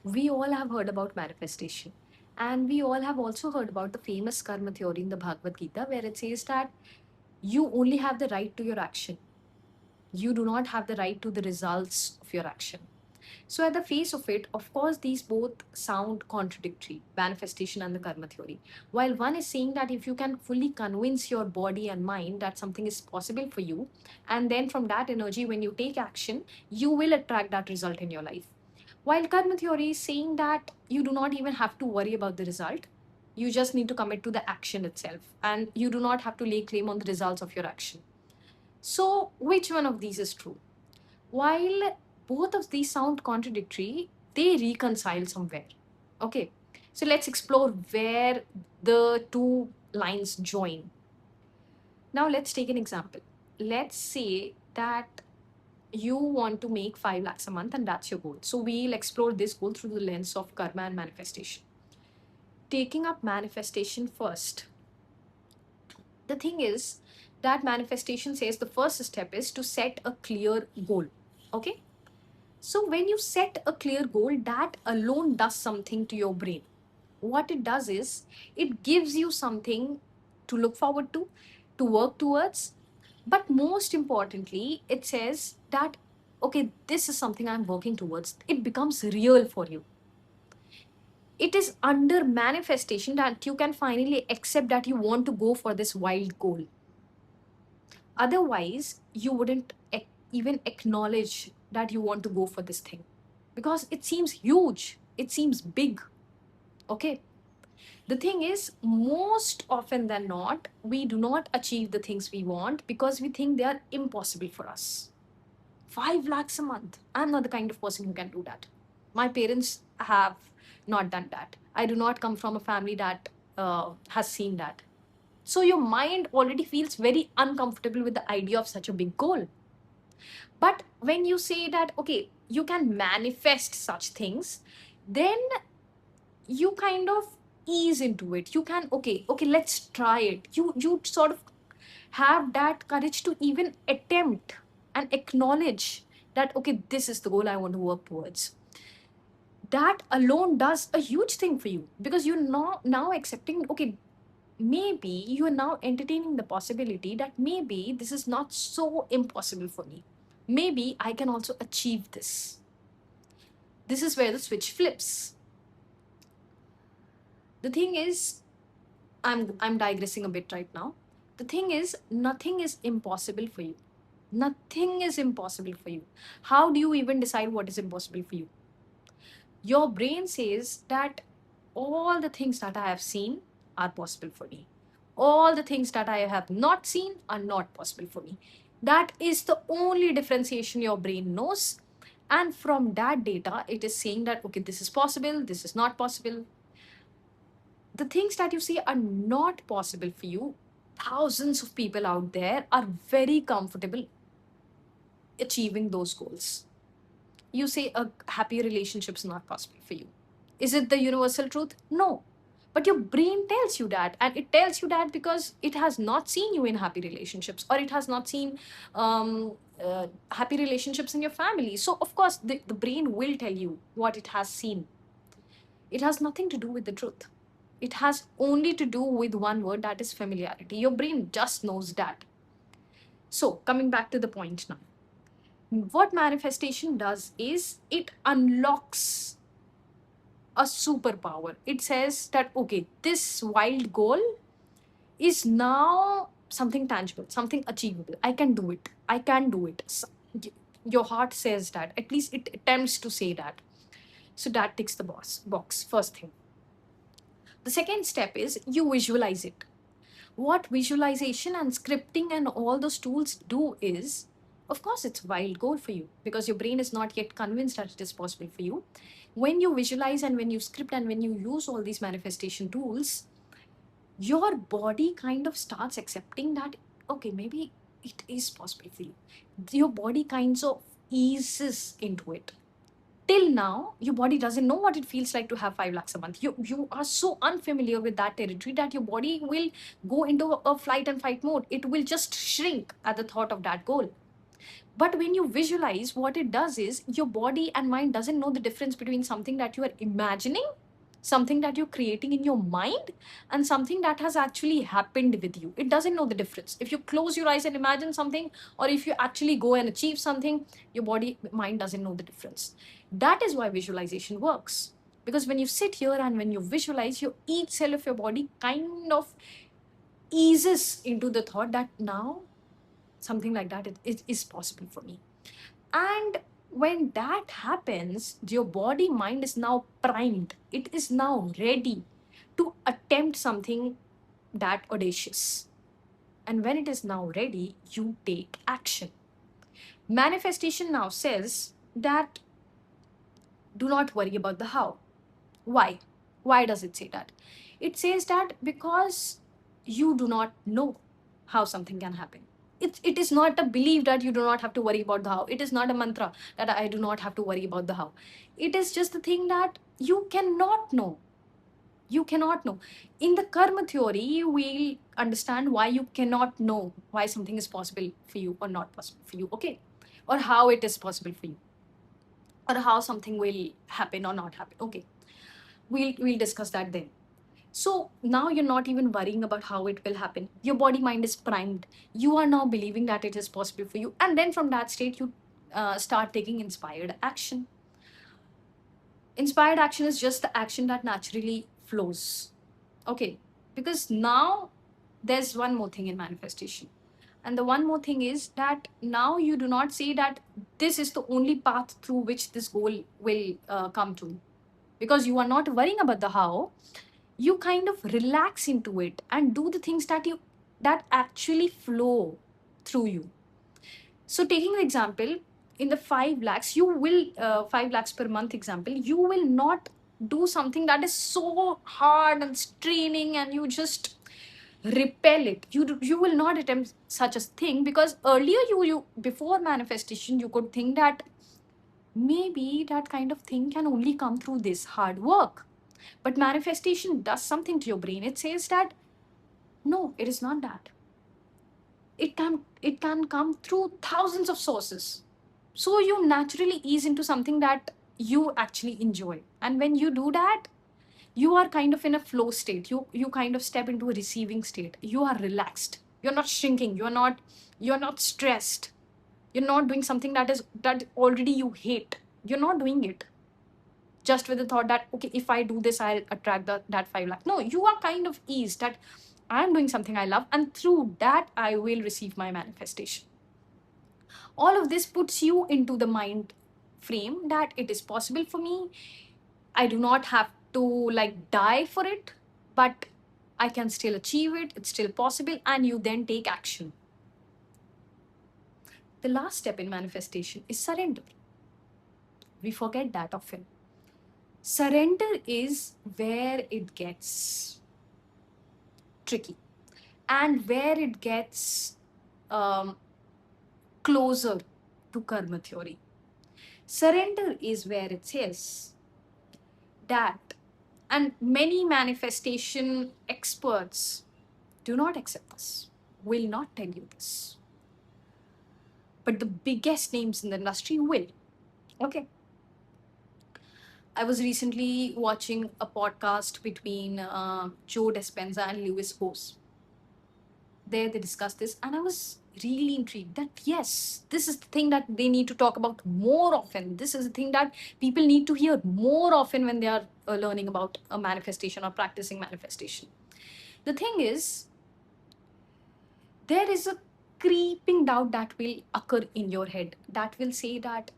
We all have heard about manifestation. And we all have also heard about the famous karma theory in the Bhagavad Gita, where it says that you only have the right to your action. You do not have the right to the results of your action. So, at the face of it, of course, these both sound contradictory, manifestation and the karma theory. While one is saying that if you can fully convince your body and mind that something is possible for you, and then from that energy, when you take action, you will attract that result in your life. While karma theory is saying that you do not even have to worry about the result, you just need to commit to the action itself, and you do not have to lay claim on the results of your action. So, which one of these is true? While both of these sound contradictory, they reconcile somewhere. Okay, so let's explore where the two lines join. Now, let's take an example. Let's say that you want to make 5 lakhs a month and that's your goal. So, we'll explore this goal through the lens of karma and manifestation. Taking up manifestation first. The thing is that manifestation says the first step is to set a clear goal. Okay, so when you set a clear goal, that alone does something to your brain. What it does is it gives you something to look forward to work towards. But most importantly, it says that, okay, this is something I'm working towards. It becomes real for you. It is under manifestation that you can finally accept that you want to go for this wild goal. Otherwise, you wouldn't even acknowledge that you want to go for this thing because it seems huge, it seems big. Okay. The thing is, most often than not, we do not achieve the things we want because we think they are impossible for us. 5 lakhs a month. I'm not the kind of person who can do that. My parents have not done that. I do not come from a family that has seen that. So your mind already feels very uncomfortable with the idea of such a big goal. But when you say that, okay, you can manifest such things, then you kind of ease into it. You can, okay, let's try it. You sort of have that courage to even attempt and acknowledge that, okay, this is the goal I want to work towards. That alone does a huge thing for you because you're now accepting, okay, maybe you are now entertaining the possibility that maybe this is not so impossible for me. Maybe I can also achieve this. This is where the switch flips. The thing is, I'm digressing a bit right now. The thing is, nothing is impossible for you. Nothing is impossible for you. How do you even decide what is impossible for you? Your brain says that all the things that I have seen are possible for me. All the things that I have not seen are not possible for me. That is the only differentiation your brain knows. And from that data, it is saying that, okay, this is possible, this is not possible. The things that you see are not possible for you, thousands of people out there are very comfortable achieving those goals. You say a happy relationship is not possible for you. Is it the universal truth? No. But your brain tells you that, and it tells you that because it has not seen you in happy relationships, or it has not seen happy relationships in your family. So, of course, the brain will tell you what it has seen. It has nothing to do with the truth. It has only to do with one word, that is familiarity. Your brain just knows that. So, coming back to the point now, what manifestation does is it unlocks a superpower. It says that, okay, this wild goal is now something tangible, something achievable. I can do it. I can do it. Your heart says that. At least it attempts to say that. So that ticks the box. First thing. The second step is you visualize it. What visualization and scripting and all those tools do is, of course, it's a wild goal for you because your brain is not yet convinced that it is possible for you. When you visualize and when you script and when you use all these manifestation tools, your body kind of starts accepting that, okay, maybe it is possible for you. Your body kinds of eases into it. Till now, your body doesn't know what it feels like to have 5 lakhs a month. You are so unfamiliar with that territory that your body will go into a flight and fight mode. It will just shrink at the thought of that goal. But when you visualize, what it does is your body and mind doesn't know the difference between something that you are imagining, something that you're creating in your mind, and something that has actually happened with you. It doesn't know the difference. If you close your eyes and imagine something, or if you actually go and achieve something, your body, mind doesn't know the difference. That is why visualization works. Because when you sit here and when you visualize, your each cell of your body kind of eases into the thought that now something like that it is possible for me. And when that happens, your body mind is now primed. It is now ready to attempt something that audacious. And when it is now ready, you take action. Manifestation now says that do not worry about the how. Why? Why does it say that? It says that because you do not know how something can happen. It is not a belief that you do not have to worry about the how. It is not a mantra that I do not have to worry about the how. It is just the thing that you cannot know. You cannot know. In the karma theory, you will understand why you cannot know why something is possible for you or not possible for you, okay? Or how it is possible for you, or how something will happen or not happen, okay? We'll discuss that then. So now you're not even worrying about how it will happen. Your body mind is primed. You are now believing that it is possible for you. And then from that state, you start taking inspired action. Inspired action is just the action that naturally flows. Okay. Because now there's one more thing in manifestation. And the one more thing is that now you do not say that this is the only path through which this goal will come to. Because you are not worrying about the how, you kind of relax into it and do the things that actually flow through you. So taking an example, in the 5 lakhs you will 5 lakhs per month example, you will not do something that is so hard and straining and you just repel it. You will not attempt such a thing, because earlier you before manifestation you could think that maybe that kind of thing can only come through this hard work. But manifestation does something to your brain. It says that no, it is not that. It can come through thousands of sources. So you naturally ease into something that you actually enjoy. And when you do that, you are kind of in a flow state. You kind of step into a receiving state. You are relaxed. You're not shrinking. You're not stressed. You're not doing something that already you hate. You're not doing it just with the thought that okay, if I do this I'll attract that 5 lakh. No, you are kind of eased that I'm doing something I love, and through that I will receive my manifestation. All of this puts you into the mind frame that it is possible for me. I do not have to like die for it, but I can still achieve it. It's still possible, and you then take action. The last step in manifestation is surrender. We forget that often. Surrender is where it gets tricky and where it gets um, closer to karma theory. Surrender is where it says that, and many manifestation experts do not accept this, will not tell you this. But the biggest names in the industry will. Okay. I was recently watching a podcast between Joe Dispenza and Lewis Howes. There they discussed this, and I was really intrigued that yes, this is the thing that they need to talk about more often. This is the thing that people need to hear more often when they are learning about a manifestation or practicing manifestation. The thing is, there is a creeping doubt that will occur in your head that will say that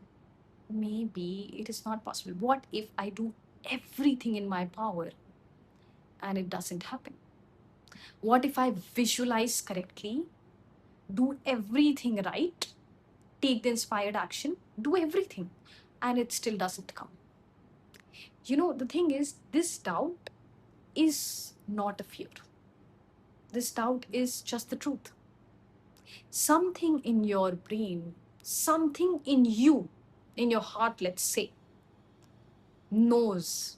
maybe it is not possible. What if I do everything in my power and it doesn't happen? What if I visualize correctly, do everything right, take the inspired action, do everything, and it still doesn't come? The thing is, this doubt is not a fear. This doubt is just the truth. Something in your brain, something in you, in your heart, let's say, knows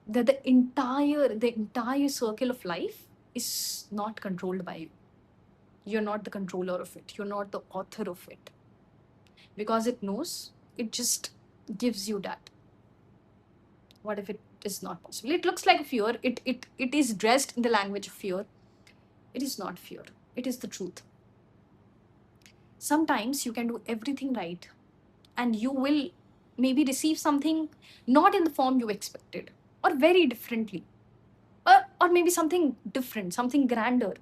that the entire circle of life is not controlled by you. You're not the controller of it. You're not the author of it. Because it knows, it just gives you that. What if it is not possible? It looks like fear. It is dressed in the language of fear. It is not fear. It is the truth. Sometimes you can do everything right and you will maybe receive something not in the form you expected, or very differently, or maybe something different, something grander,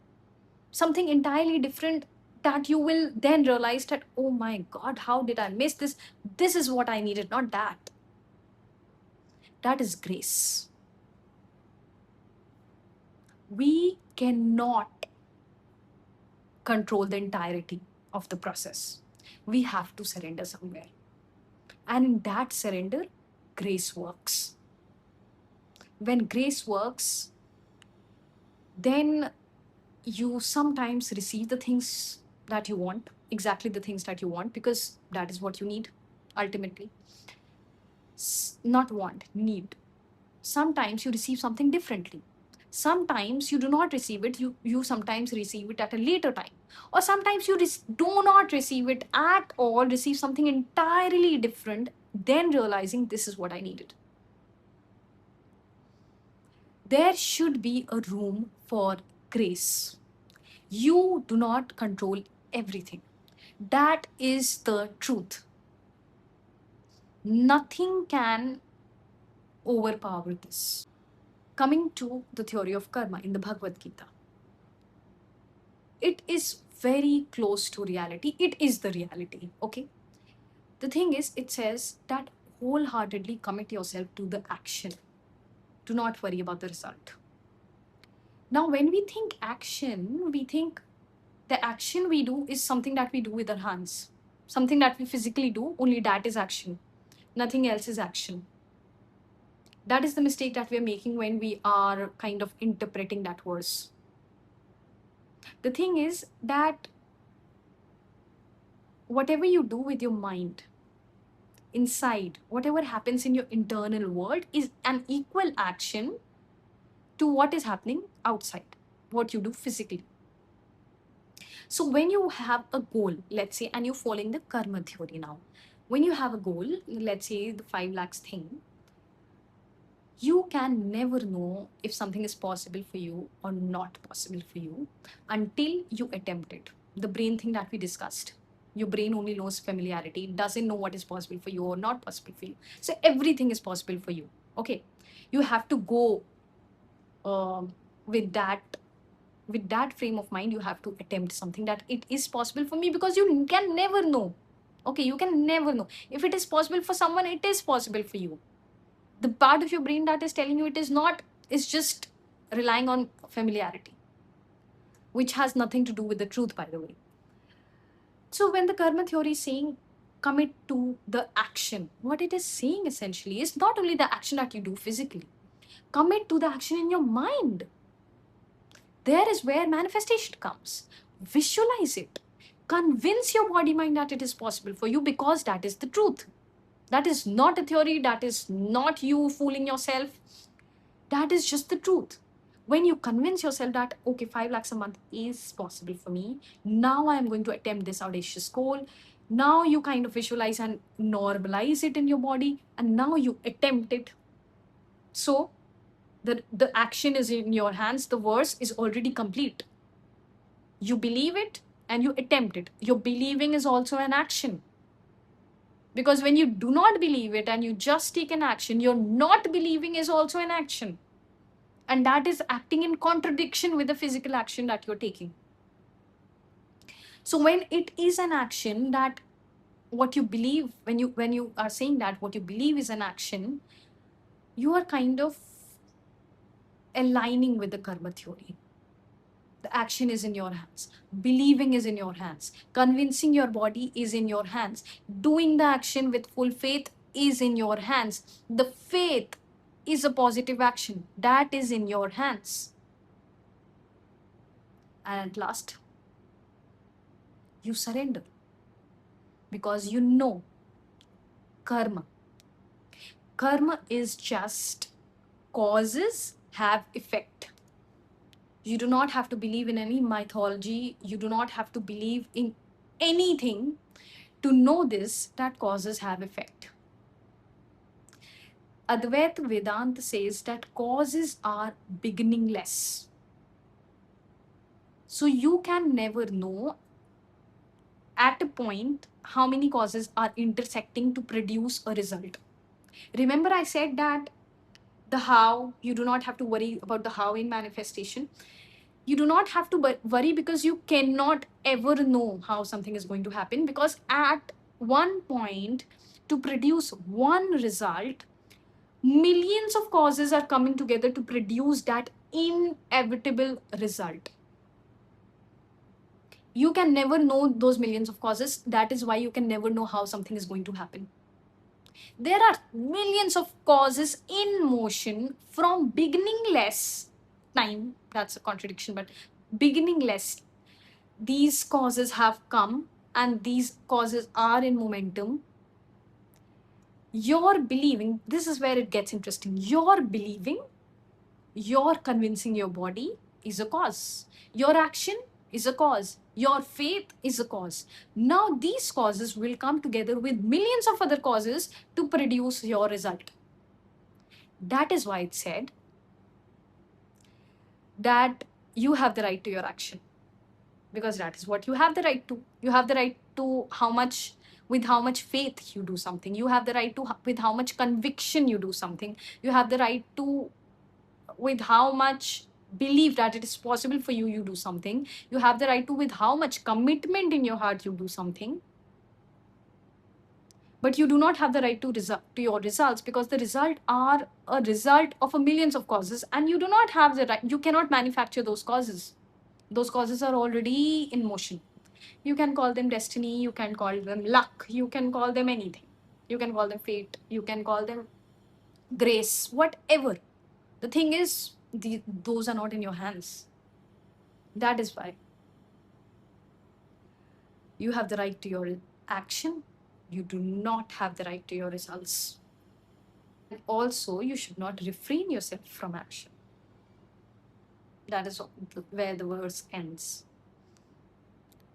something entirely different, that you will then realize that, oh my God, how did I miss this? This is what I needed, not that. That is grace. We cannot control the entirety of the process. We have to surrender somewhere. And in that surrender, grace works. When grace works, then you sometimes receive the things that you want, exactly the things that you want, because that is what you need ultimately. Not want, need. Sometimes you receive something differently. Sometimes you do not receive it, you sometimes receive it at a later time. Or sometimes you do not receive it at all, receive something entirely different, then realizing this is what I needed. There should be a room for grace. You do not control everything. That is the truth. Nothing can overpower this. Coming to the theory of karma in the Bhagavad Gita, it is very close to reality. It is the reality, okay? The thing is, it says that wholeheartedly commit yourself to the action. Do not worry about the result. Now, when we think action, we think the action we do is something that we do with our hands. Something that we physically do, only that is action. Nothing else is action. That is the mistake that we are making when we are kind of interpreting that verse. The thing is that whatever you do with your mind, inside, whatever happens in your internal world is an equal action to what is happening outside, what you do physically. So when you have a goal, let's say, and you're following the karma theory now, when you have a goal, let's say the 5 lakhs thing, you can never know if something is possible for you or not possible for you until you attempt it. The brain thing that we discussed. Your brain only knows familiarity. It doesn't know what is possible for you or not possible for you. So everything is possible for you. Okay. You have to go with that frame of mind. You have to attempt something that it is possible for me, because you can never know. Okay, you can never know. If it is possible for someone, it is possible for you. The part of your brain that is telling you it is not is just relying on familiarity, which has nothing to do with the truth, by the way. So when the karma theory is saying commit to the action, what it is saying essentially is not only the action that you do physically, commit to the action in your mind. There is where manifestation comes. Visualize it. Convince your body mind that it is possible for you, because that is the truth. That is not a theory. That is not you fooling yourself. That is just the truth. When you convince yourself that, okay, 5 lakhs a month is possible for me, now I am going to attempt this audacious goal. Now you kind of visualize and normalize it in your body, and now you attempt it. So the action is in your hands. The verse is already complete. You believe it and you attempt it. Your believing is also an action. Because when you do not believe it and you just take an action, your not believing is also an action. And that is acting in contradiction with the physical action that you're taking. So when it is an action, that what you believe, when you are saying that what you believe is an action, you are kind of aligning with the karma theory. The action is in your hands. Believing is in your hands. Convincing your body is in your hands. Doing the action with full faith is in your hands. The faith is a positive action. That is in your hands. And at last, you surrender. Because you know karma. Karma is just causes have effect. You do not have to believe in any mythology. You do not have to believe in anything to know this, that causes have effect. Advaita Vedanta says that causes are beginningless. So you can never know at a point how many causes are intersecting to produce a result. Remember, I said that the how, you do not have to worry about the how in manifestation. You do not have to worry because you cannot ever know how something is going to happen, because at one point, to produce one result, millions of causes are coming together to produce that inevitable result. You can never know those millions of causes. That is why you can never know how something is going to happen. There are millions of causes in motion from beginningless time. That's a contradiction, but beginningless. These causes have come and these causes are in momentum. You're believing, this is where it gets interesting. You're believing, you're convincing your body is a cause. Your action is a cause. Your faith is a cause. Now, these causes will come together with millions of other causes to produce your result. That is why it said that you have the right to your action, because that is what you have the right to. You have the right to how much, with how much faith you do something. You have the right to with how much conviction you do something. You have the right to with how much belief that it is possible for you, you do something. You have the right to with how much commitment in your heart you do something. But you do not have the right to to your results, because the result are a result of a millions of causes, and you do not have the right, you cannot manufacture those causes. Those causes are already in motion. You can call them destiny, you can call them luck, you can call them anything. You can call them fate, you can call them grace, whatever. The thing is, those are not in your hands. That is why you have the right to your action. You do not have the right to your results. And also, you should not refrain yourself from action. That is where the verse ends.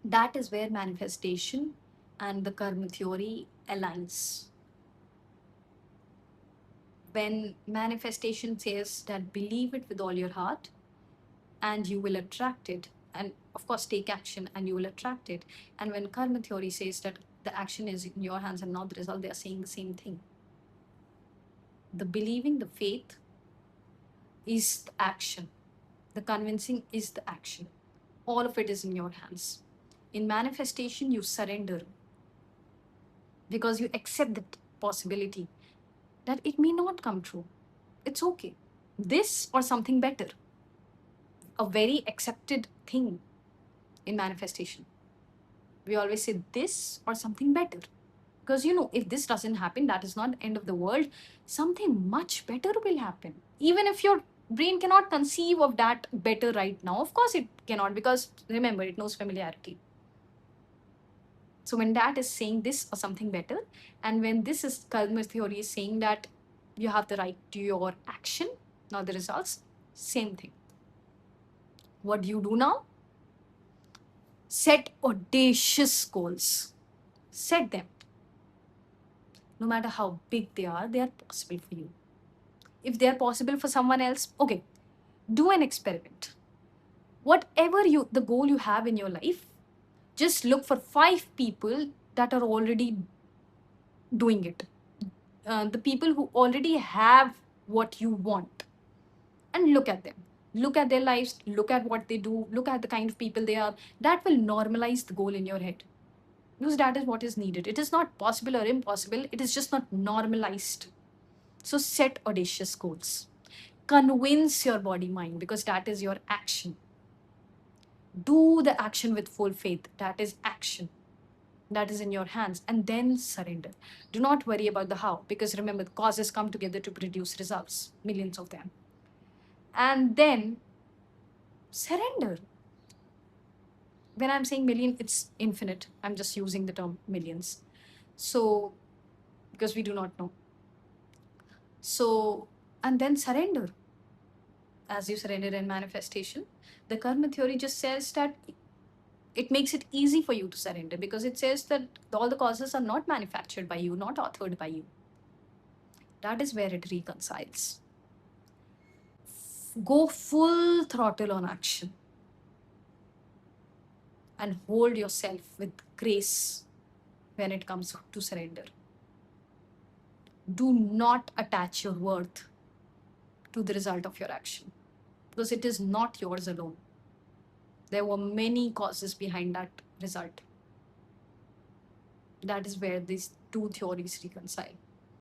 That is where manifestation and the karma theory aligns. When manifestation says that believe it with all your heart and you will attract it, and of course take action and you will attract it. And when karma theory says that the action is in your hands and not the result, they are saying the same thing. The believing, the faith is the action. The convincing is the action. All of it is in your hands. In manifestation, you surrender because you accept the possibility that it may not come true. It's okay. This or something better. A very accepted thing in manifestation. We always say this or something better. Because if this doesn't happen, that is not the end of the world. Something much better will happen. Even if your brain cannot conceive of that better right now, of course it cannot, because remember, it knows familiarity. So when that is saying this or something better, and when this is karma theory is saying that you have the right to your action, not the results, same thing. What do you do now? Set audacious goals. Set them. No matter how big they are possible for you. If they are possible for someone else, okay, do an experiment. Whatever the goal you have in your life, just look for 5 people that are already doing it. The people who already have what you want, and look at them. Look at their lives, look at what they do, look at the kind of people they are. That will normalize the goal in your head. Because that is what is needed. It is not possible or impossible, it is just not normalized. So set audacious goals. Convince your body mind, because that is your action. Do the action with full faith. That is action. That is in your hands. And then surrender. Do not worry about the how, because remember, the causes come together to produce results, millions of them. And then surrender. When I'm saying million, it's infinite. I'm just using the term millions. So, because we do not know. So, and then surrender. as you surrender in manifestation. The karma theory just says that it makes it easy for you to surrender because it says that all the causes are not manufactured by you, not authored by you. That is where it reconciles. Go full throttle on action and hold yourself with grace when it comes to surrender. Do not attach your worth to the result of your action because it is not yours alone. There were many causes behind that result. That is where these two theories reconcile.